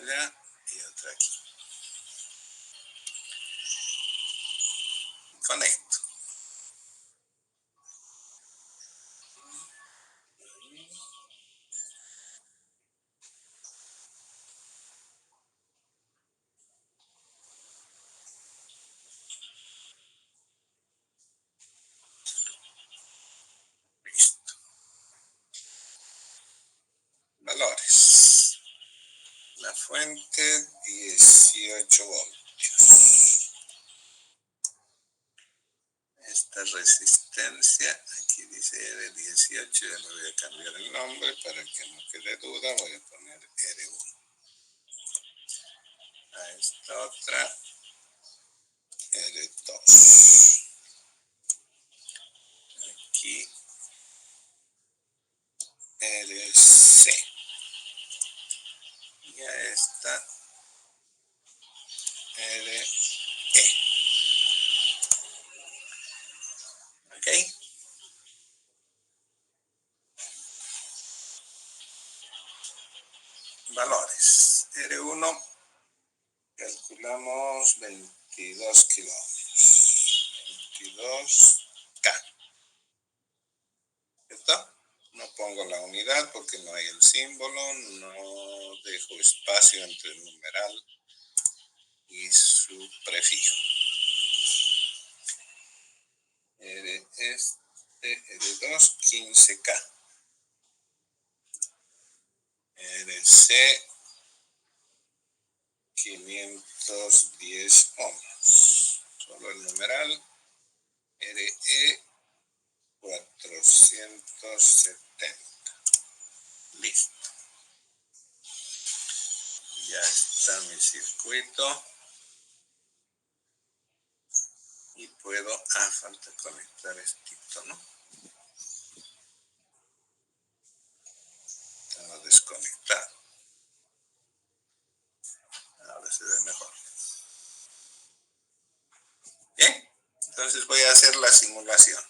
allá y otra aquí. Conecto. Listo. Valores. La fuente 18 voltios. Esta resistencia, aquí dice R18, ya le voy a cambiar el nombre para que no quede duda, voy a poner R1. A esta otra R2. Aquí RC. Y a esta RE. ¿Ok? Valores. R1 calculamos 22 kilómetros. 22K. ¿Cierto? No pongo la unidad porque no hay el símbolo, no dejo espacio entre el numeral y su prefijo. R2, 15K. RC, 510 ohms. Solo el numeral. RE, 470. Listo. Ya está mi circuito. Y puedo, falta conectar esto, ¿no? Tengo desconectado. Ahora se ve mejor. Bien, entonces voy a hacer la simulación.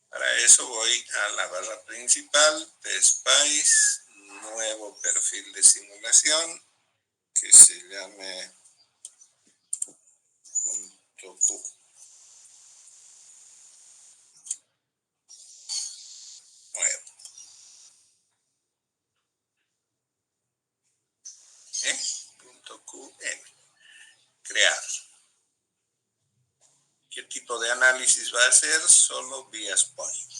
Para eso voy a la barra principal de Spice, nuevo perfil de simulación que se llame .q. Nuevo. .qn. Crear. ¿Qué tipo de análisis va a hacer? Solo vías point.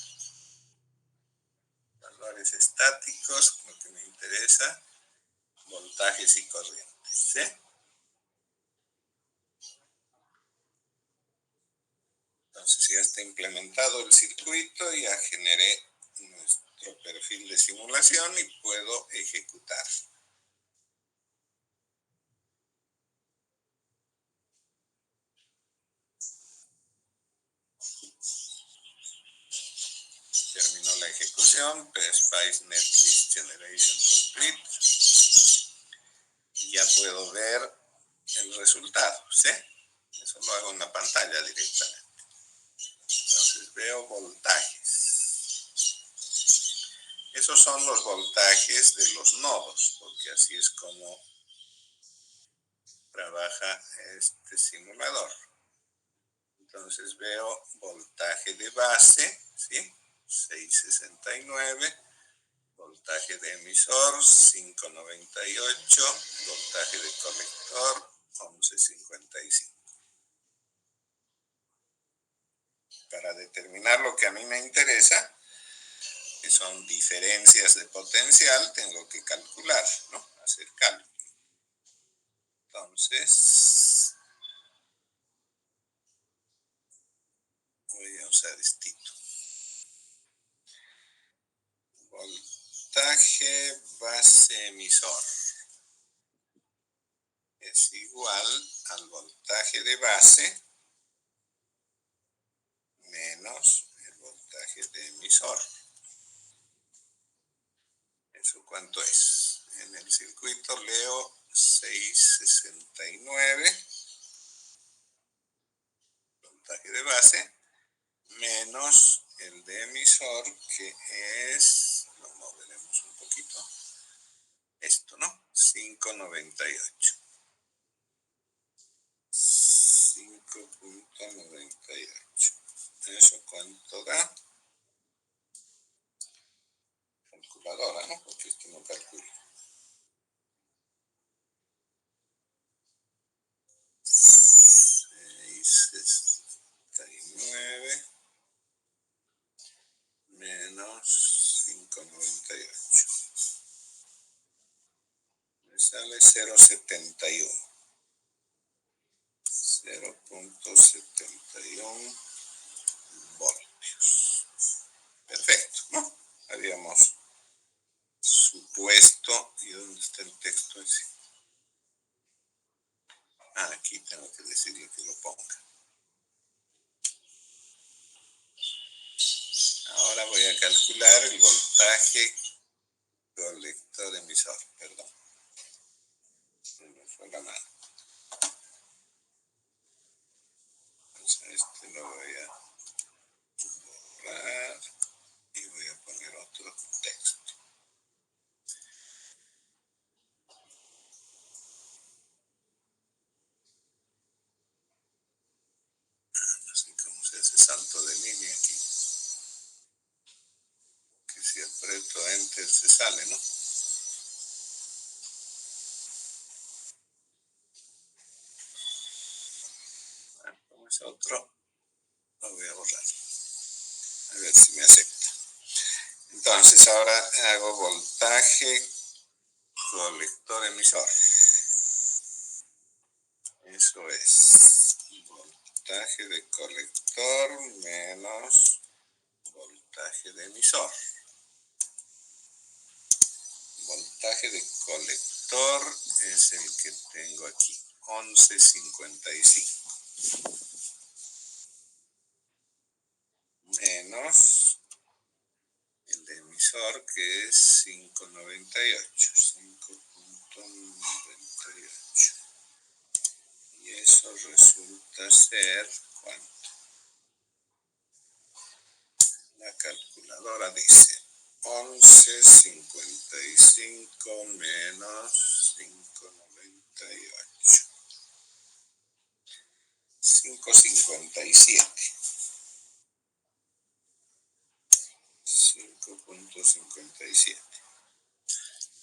Valores estáticos, lo que me interesa, voltajes y corrientes. ¿Sí? Entonces ya está implementado el circuito, ya generé nuestro perfil de simulación y puedo ejecutar. Terminó la ejecución, PSpice Netlist Generation Complete. Y ya puedo ver el resultado, ¿sí? Eso lo hago en la pantalla directamente. Entonces veo voltajes. Esos son los voltajes de los nodos, porque así es como trabaja este simulador. Entonces veo voltaje de base, ¿sí? 669. Voltaje de emisor, 598. Voltaje de colector, 1155. Para determinar lo que a mí me interesa, que son diferencias de potencial, tengo que calcular, ¿no? Hacer cálculo. Entonces, voy a usar esto. Voltaje base emisor es igual al voltaje de base menos el voltaje de emisor. ¿Eso cuánto es? En el circuito leo 669, voltaje de base, menos el de emisor, que es, lo moveremos un poquito, esto, ¿no? 5.98. 5.98. ¿Eso cuánto da? Calculadora, ¿no? Porque esto no calcula. 6.69 menos 5.98. Me sale 0.71. 0.71 voltios. Perfecto, ¿no? Habíamos supuesto. ¿Y dónde está el texto ese? Aquí tengo que decirle que lo ponga. Ahora voy a calcular el voltaje colector emisor. Perdón. Me fue la mano. Entonces lo voy a borrar y voy a poner otro texto. No sé cómo se hace salto de línea aquí. Que si aprieto Enter se sale, ¿no? Como es otro, lo voy a borrar. A ver si me acepta. Entonces ahora hago voltaje colector emisor. Eso es voltaje de colector menos voltaje de emisor. Voltaje de colector es el que tengo aquí, 11.55. Menos el de emisor, que es 5.98. 5.98. Y eso resulta ser, ¿cuánto? La calculadora dice 11.55 menos 5.98. 5.57. 5.57.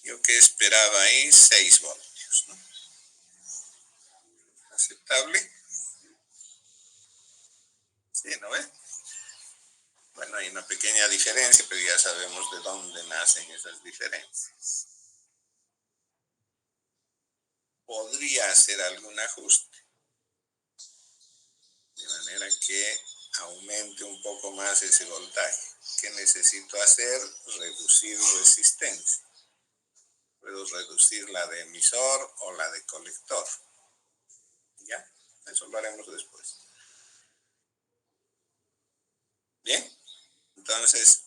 Yo que esperaba ahí 6 voltios, ¿no? ¿Aceptable? Sí, ¿no ves? Bueno, hay una pequeña diferencia, pero ya sabemos de dónde nacen esas diferencias. Podría hacer algún ajuste, de manera que aumente un poco más ese voltaje. ¿Qué necesito hacer? Reducir resistencia. Puedo reducir la de emisor o la de colector. ¿Ya? Eso lo haremos después. Bien, entonces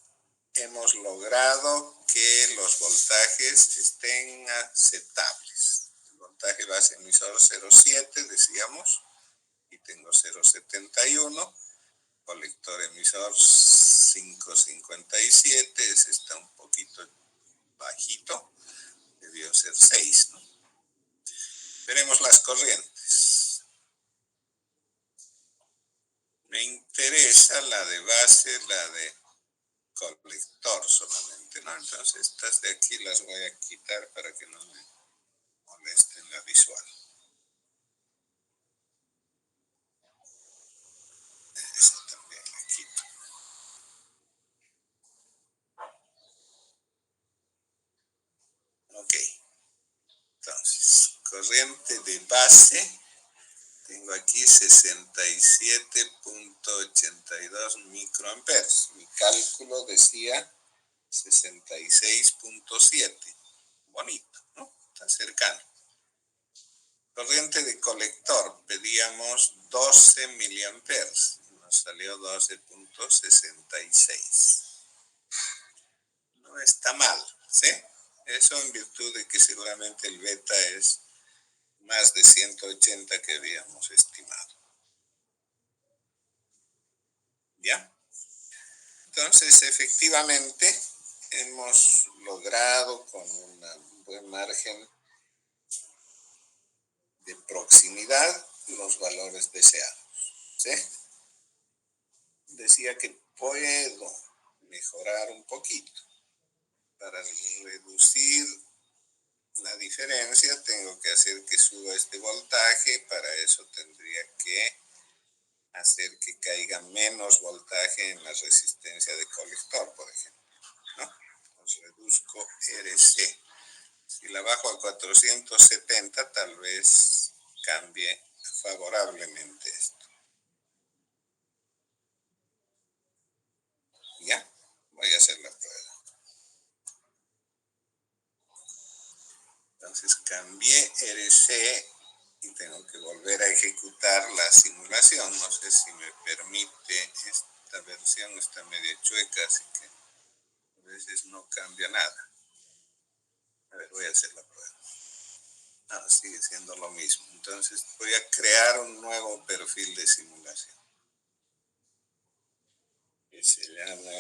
hemos logrado que los voltajes estén aceptables. El voltaje base emisor 0.7, decíamos, y tengo 0.71. Colector emisor 5.57, ese está un poquito bajito, debió ser 6, ¿no? Veremos las corrientes. Me interesa la de base, la de colector solamente, ¿no? Entonces estas de aquí las voy a quitar para que no me molesten la visual. Esa también la quito. Ok. Entonces, corriente de base, tengo aquí 67.82 microamperes. Mi cálculo decía 66.7. Bonito, ¿no? Está cercano. Corriente de colector, pedíamos 12 miliamperes. Nos salió 12.66. No está mal, ¿sí? Eso en virtud de que seguramente el beta es más de 180 que habíamos estimado. ¿Ya? Entonces, efectivamente, hemos logrado con un buen margen de proximidad los valores deseados. ¿Sí? Decía que puedo mejorar un poquito. Para reducir la diferencia tengo que hacer que suba este voltaje. Para eso tendría que hacer que caiga menos voltaje en la resistencia de colector, por ejemplo, ¿no? Entonces reduzco RC. Si la bajo a 470, tal vez cambie favorablemente esto. ¿Ya? Voy a hacer la prueba. Entonces cambié RC y tengo que volver a ejecutar la simulación. No sé si me permite, esta versión está medio chueca, así que a veces no cambia nada. A ver, voy a hacer la prueba. Ah, sigue siendo lo mismo. Entonces voy a crear un nuevo perfil de simulación que se llama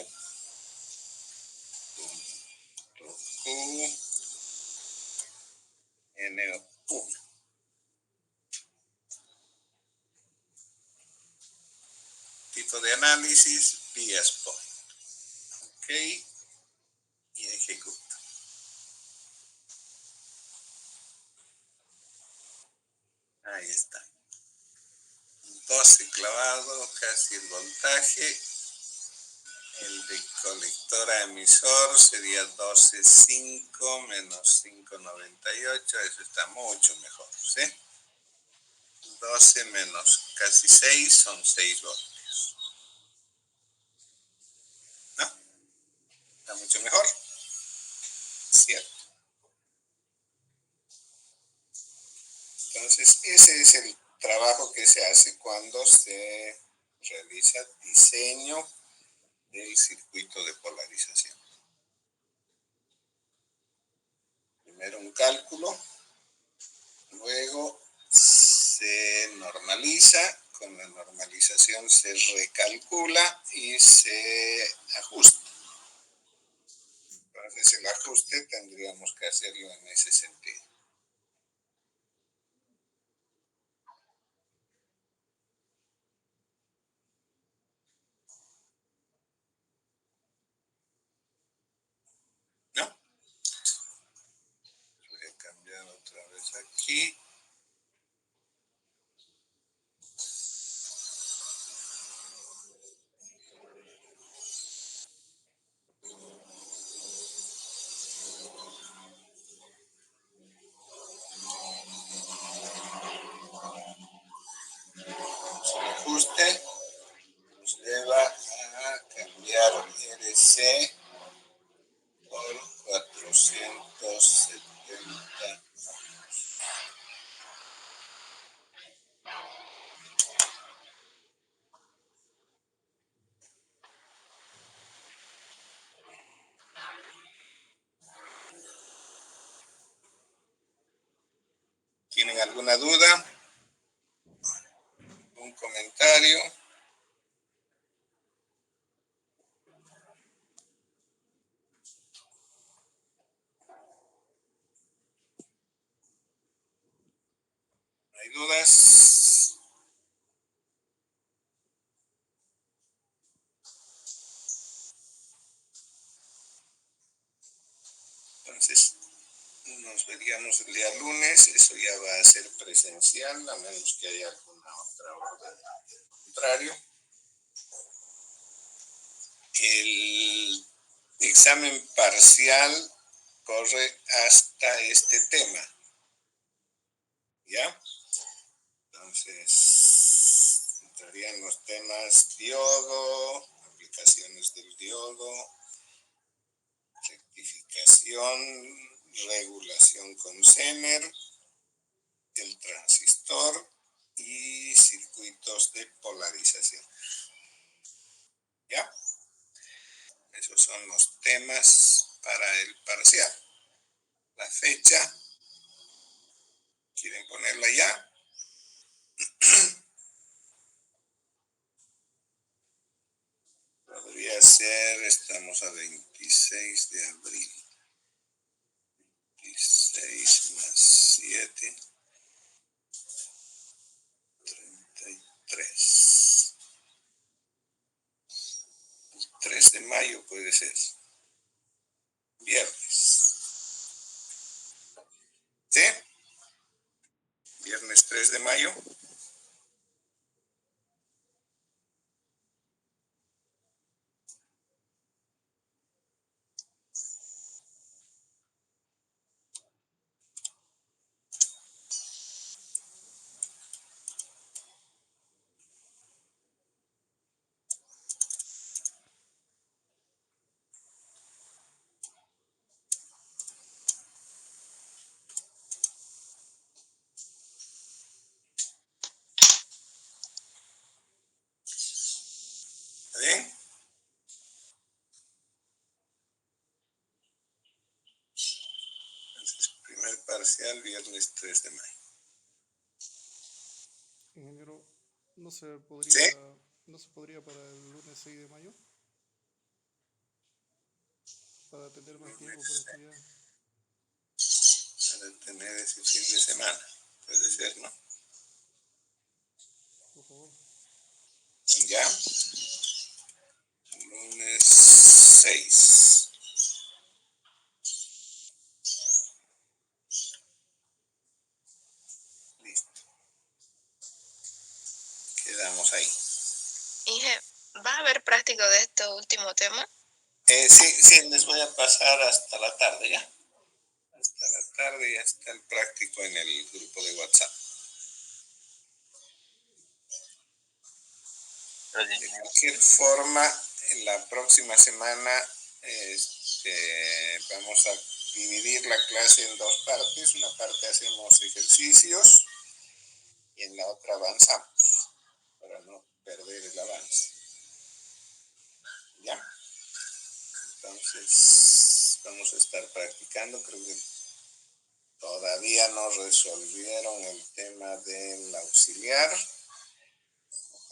QN1. Tipo de análisis, bias point. Ok, y ejecuto. Ahí está. 12 clavado, casi el voltaje. El de colector a emisor sería 12,5 menos 5,98. Eso está mucho mejor, ¿sí? 12 menos casi 6 son 6 voltios. ¿No? Está mucho mejor. Cierto. Entonces, ese es el trabajo que se hace cuando se realiza diseño del circuito de polarización. Primero un cálculo, luego se normaliza, con la normalización se recalcula y se ajusta. Entonces el ajuste tendríamos que hacerlo en ese sentido. ¿No? Voy a cambiar otra vez aquí. El ajuste nos lleva a cambiar RC por 470. ¿Tienen alguna duda? ¿Un comentario? ¿No hay dudas? Entonces, nos veríamos el día lunes. Eso ya va a ser presencial, a menos que haya alguna otra orden. Al contrario, el examen parcial corre hasta este tema. ¿Ya? Entonces, entrarían los temas diodo, aplicaciones del diodo, rectificación, regulación con Zener, el transistor y circuitos de polarización. ¿Ya? Esos son los temas para el parcial. La fecha, ¿quieren ponerla ya? Podría ser, estamos a 26 de abril. 26 más 7. mayo puede ser. Viernes. ¿Sí? Viernes 3 de mayo. ¿Está bien? Entonces, primer parcial, viernes 3 de mayo. Ingeniero, ¿no se ¿Sí? podría para el lunes 6 de mayo? Para tener más tiempo para Lunes, estudiar, para tener ese fin de semana. Puede ser, ¿no? por favor. Ya. Lunes 6. Listo. Quedamos ahí. Inge, ¿vas a ver práctico de este último tema? Sí, les voy a pasar hasta la tarde ya. Hasta la tarde ya está el práctico en el grupo de WhatsApp. De cualquier forma, en la próxima semana vamos a dividir la clase en dos partes. Una parte hacemos ejercicios y en la otra avanzamos para no perder el avance. ¿Ya? Entonces, vamos a estar practicando. Creo que todavía no resolvieron el tema del auxiliar.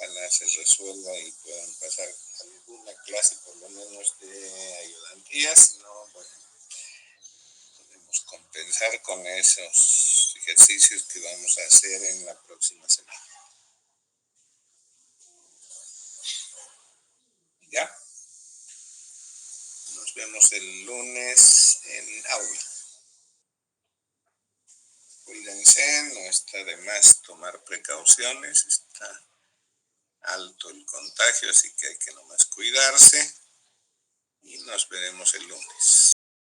Ojalá se resuelva y puedan pasar alguna clase por lo menos de ayudantía. Si no, bueno, podemos compensar con esos ejercicios que vamos a hacer en la próxima semana. ¿Ya? Nos vemos el lunes en aula. Cuídense, no está de más tomar precauciones, está alto el contagio, así que hay que nomás cuidarse y nos veremos el lunes.